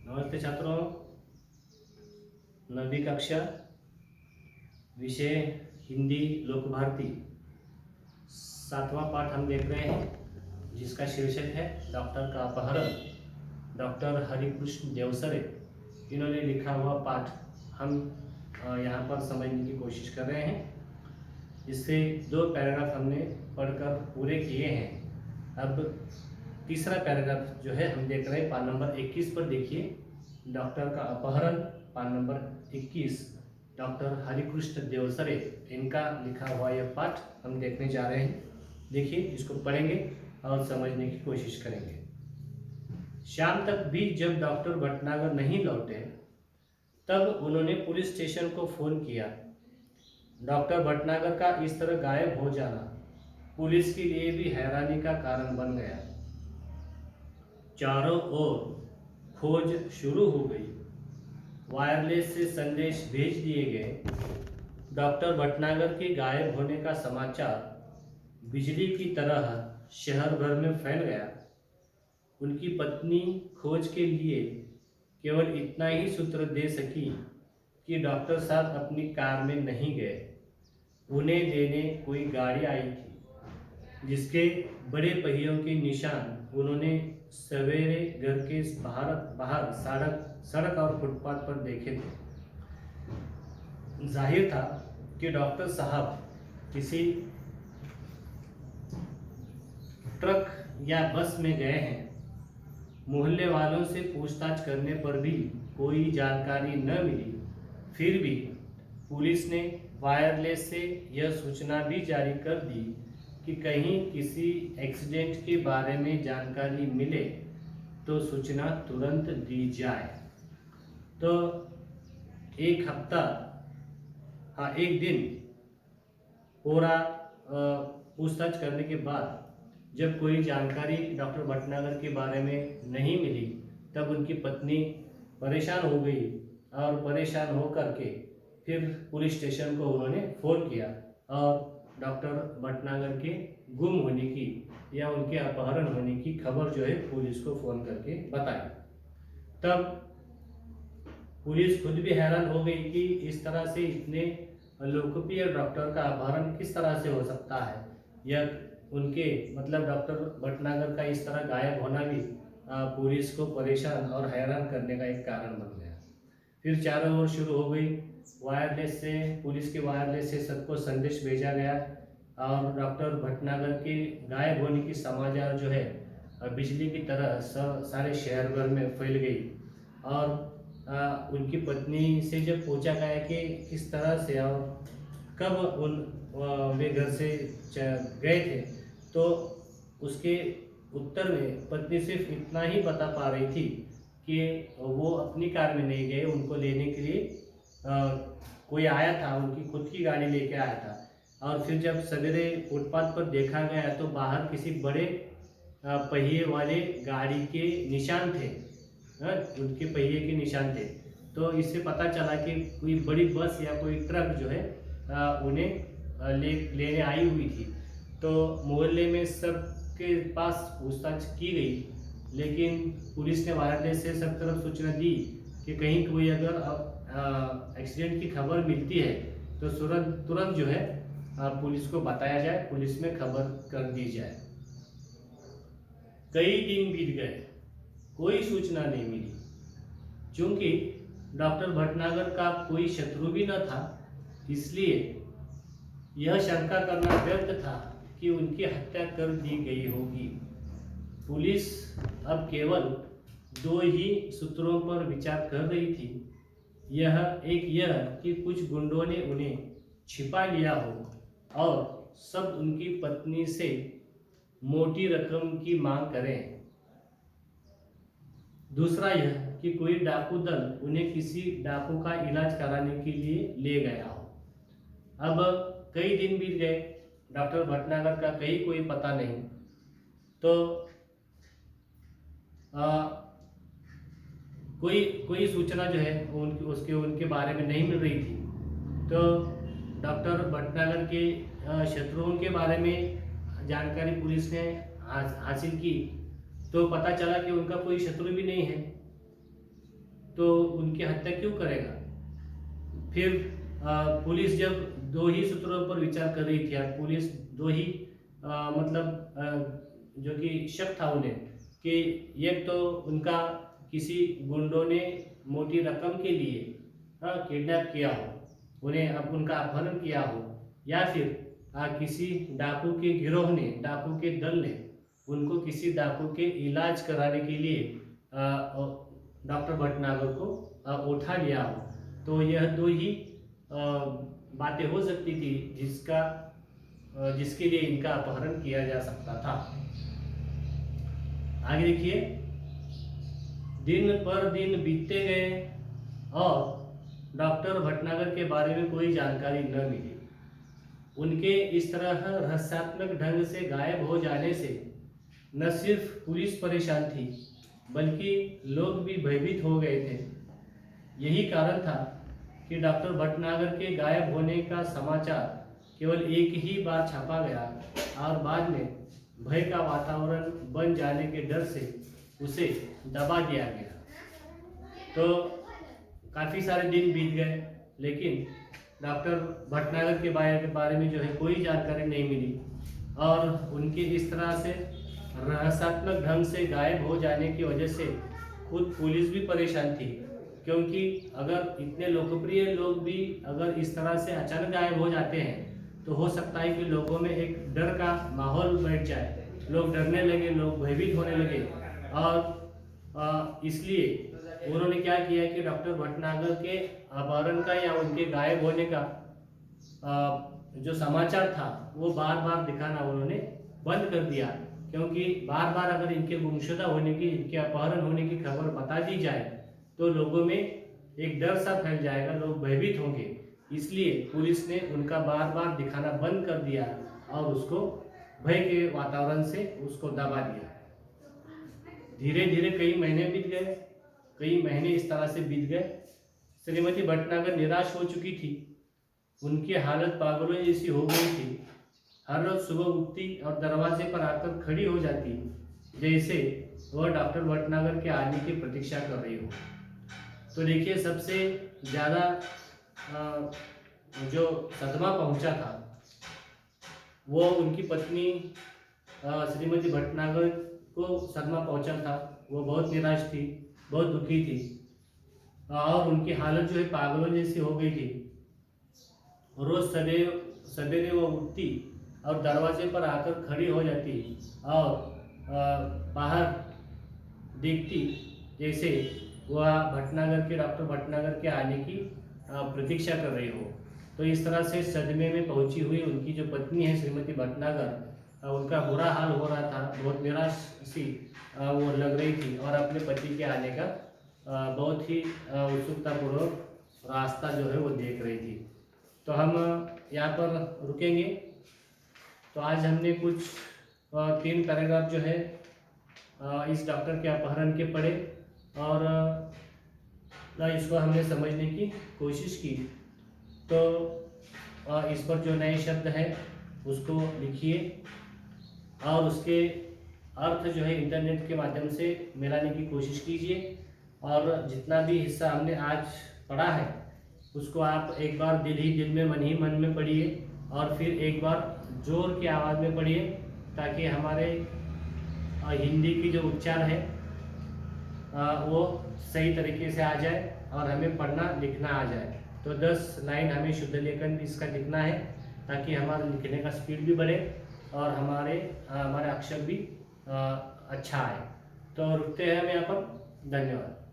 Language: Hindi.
नमस्ते छात्रों, नवी कक्षा, विषय हिंदी लोक भारती, 7वां पाठ हम देख रहे हैं जिसका शीर्षक है डॉक्टर का अपहरण। डॉक्टर हरिकृष्ण देवसरे इन्होंने लिखा हुआ पाठ हम यहाँ पर समझने की कोशिश कर रहे हैं। इससे 2 पैराग्राफ हमने पढ़कर पूरे किए हैं। अब तीसरा पैराग्राफ जो है हम देख रहे हैं, पान नंबर 21 पर देखिए। डॉक्टर का अपहरण, पान नंबर 21, डॉक्टर हरिकृष्ण देवसरे इनका लिखा हुआ यह पाठ हम देखने जा रहे हैं। देखिए, इसको पढ़ेंगे और समझने की कोशिश करेंगे। शाम तक भी जब डॉक्टर भटनागर नहीं लौटे तब उन्होंने पुलिस स्टेशन को फोन किया। डॉक्टर भटनागर का इस तरह गायब हो जाना पुलिस के लिए भी हैरानी का कारण बन गया। चारों ओर खोज शुरू हो गई। वायरलेस से संदेश भेज दिए गए। डॉक्टर भटनागर के गायब होने का समाचार बिजली की तरह शहर भर में फैल गया। उनकी पत्नी खोज के लिए केवल इतना ही सूत्र दे सकी कि डॉक्टर साहब अपनी कार में नहीं गए। उन्हें लेने कोई गाड़ी आई थी जिसके बड़े पहियों के निशान उन्होंने सवेरे घर के बाहर सड़क और फुटपाथ पर देखे थे। जाहिर था कि डॉक्टर साहब किसी ट्रक या बस में गए हैं। मोहल्ले वालों से पूछताछ करने पर भी कोई जानकारी न मिली। फिर भी पुलिस ने वायरलेस से यह सूचना भी जारी कर दी कि कहीं किसी एक्सीडेंट के बारे में जानकारी मिले तो सूचना तुरंत दी जाए। तो एक दिन पूरा पूछताछ करने के बाद जब कोई जानकारी डॉक्टर भटनागर के बारे में नहीं मिली तब उनकी पत्नी परेशान हो गई और परेशान हो करके फिर पुलिस स्टेशन को उन्होंने फ़ोन किया और डॉक्टर भटनागर के गुम होने की या उनके अपहरण होने की खबर जो है पुलिस को फ़ोन करके बताई। तब पुलिस खुद भी हैरान हो गई कि इस तरह से इतने लोकप्रिय डॉक्टर का अपहरण किस तरह से हो सकता है। यह उनके मतलब डॉक्टर भटनागर का इस तरह गायब होना भी पुलिस को परेशान और हैरान करने का एक कारण बन गया। फिर चारों ओर शुरू हो गई। पुलिस के वायरलेस से सबको संदेश भेजा गया और डॉक्टर भटनागर के गायब होने की समाचार जो है बिजली की तरह सारे शहर भर में फैल गई। और उनकी पत्नी से जब पूछा गया कि किस तरह से और कब वे घर से गए थे तो उसके उत्तर में पत्नी सिर्फ इतना ही बता पा रही थी कि वो अपनी कार में नहीं गए, उनको लेने के लिए कोई आया था, उनकी खुद की गाड़ी लेके आया था। और फिर जब सवेरे फुटपाथ पर देखा गया तो बाहर किसी बड़े पहिए वाले गाड़ी के निशान थे, उनके पहिए के निशान थे। तो इससे पता चला कि कोई बड़ी बस या कोई ट्रक जो है उन्हें लेने आई हुई थी। तो मोहल्ले में सबके पास पूछताछ की गई, लेकिन पुलिस ने वायरलेस से सब तरफ सूचना दी कि कहीं कोई अगर एक्सीडेंट की खबर मिलती है तो तुरंत जो है पुलिस को बताया जाए, पुलिस में खबर कर दी जाए। कई दिन बीत गए, कोई सूचना नहीं मिली। चूंकि डॉक्टर भटनागर का कोई शत्रु भी न था, इसलिए यह शंका करना व्यर्थ था कि उनकी हत्या कर दी गई होगी। पुलिस अब केवल 2 ही सूत्रों पर विचार कर रही थी। यह कि कुछ गुंडों ने उन्हें छिपा लिया हो और सब उनकी पत्नी से मोटी रकम की मांग करें। दूसरा यह कि कोई डाकू दल उन्हें किसी डाकू का इलाज कराने के लिए ले गया हो। अब कई दिन बीत गए, डॉक्टर भटनागर का कहीं कोई पता नहीं। तो कोई सूचना जो है उनके बारे में नहीं मिल रही थी। तो डॉक्टर भटनागर के शत्रुओं के बारे में जानकारी पुलिस ने हासिल की तो पता चला कि उनका कोई शत्रु भी नहीं है। तो उनकी हत्या क्यों करेगा? फिर पुलिस जब दो ही सूत्रों पर विचार कर रही थी, और पुलिस दो ही जो कि शक था उन्हें कि एक तो उनका किसी गुंडों ने मोटी रकम के लिए किडनैप किया हो, उन्हें अब उनका अपहरण किया हो, या फिर किसी डाकू के गिरोह ने, डाकू के दल ने उनको किसी डाकू के इलाज कराने के लिए डॉक्टर भटनागर को उठा लिया हो। तो यह दो ही बातें हो सकती थी जिसके लिए इनका अपहरण किया जा सकता था। आगे देखिए, दिन पर दिन बीतते गए और डॉक्टर भटनागर के बारे में कोई जानकारी न मिली। उनके इस तरह रहस्यात्मक ढंग से गायब हो जाने से न सिर्फ पुलिस परेशान थी, बल्कि लोग भी भयभीत हो गए थे। यही कारण था कि डॉक्टर भटनागर के गायब होने का समाचार केवल एक ही बार छापा गया और बाद में भय का वातावरण बन जाने के डर से उसे दबा दिया गया। तो काफ़ी सारे दिन बीत गए, लेकिन डॉक्टर भटनागर के बारे में जो है कोई जानकारी नहीं मिली, और उनके इस तरह से रहस्यात्मक ढंग से गायब हो जाने की वजह से खुद पुलिस भी परेशान थी, क्योंकि अगर इतने लोकप्रिय लोग भी अगर इस तरह से अचानक गायब हो जाते हैं तो हो सकता है कि लोगों में एक डर का माहौल बैठ जाए, लोग डरने लगे, लोग भयभीत होने लगे। और इसलिए उन्होंने क्या किया कि डॉक्टर भटनागर के अपहरण का या उनके गायब होने का जो समाचार था वो बार बार दिखाना उन्होंने बंद कर दिया, क्योंकि बार बार अगर इनके गुमशुदा होने की, इनके अपहरण होने की खबर बता दी जाए तो लोगों में एक डर सा फैल जाएगा, लोग भयभीत होंगे। इसलिए पुलिस ने उनका बार बार दिखाना बंद कर दिया और उसको भय के वातावरण से उसको दबा दिया। धीरे धीरे कई महीने बीत गए, कई महीने इस तरह से बीत गए। श्रीमती भटनागर निराश हो चुकी थी, उनकी हालत पागलों जैसी हो गई थी। हर रोज सुबह उठती और दरवाजे पर आकर खड़ी हो जाती, जैसे वह डॉक्टर भटनागर के आने की प्रतीक्षा कर रही हो। तो देखिए, सबसे ज़्यादा जो सदमा पहुंचा था वो उनकी पत्नी श्रीमती भटनागर को सदमा पहुंचा था। वो बहुत निराश थी, बहुत दुखी थी, और उनकी हालत जो है पागलों जैसी हो गई थी। रोज सवेरे वो उठती और दरवाजे पर आकर खड़ी हो जाती और बाहर देखती जैसे वह डॉक्टर भटनागर के आने की प्रतीक्षा कर रही हो। तो इस तरह से सदमे में पहुंची हुई उनकी जो पत्नी है श्रीमती भटनागर, उनका बुरा हाल हो रहा था, बहुत निराश सी वो लग रही थी और अपने पति के आने का बहुत ही उत्सुकतापूर्वक रास्ता जो है वो देख रही थी। तो हम यहाँ पर रुकेंगे। तो आज हमने कुछ 3 पैराग्राफ जो है इस डॉक्टर के अपहरण के पढ़े और इसको हमने समझने की कोशिश की। तो इस पर जो नए शब्द हैं उसको लिखिए और उसके अर्थ जो है इंटरनेट के माध्यम से मिलाने की कोशिश कीजिए, और जितना भी हिस्सा हमने आज पढ़ा है उसको आप एक बार दिल में मन ही मन में पढ़िए और फिर एक बार जोर की आवाज़ में पढ़िए, ताकि हमारे हिंदी की जो उच्चार है वो सही तरीके से आ जाए और हमें पढ़ना लिखना आ जाए। तो 10 लाइन हमें शुद्ध लेखन इसका लिखना है, ताकि हमारा लिखने का स्पीड भी बढ़े और हमारे अक्षर भी अच्छा आए। तो रुकते हैं हम यहाँ पर। धन्यवाद।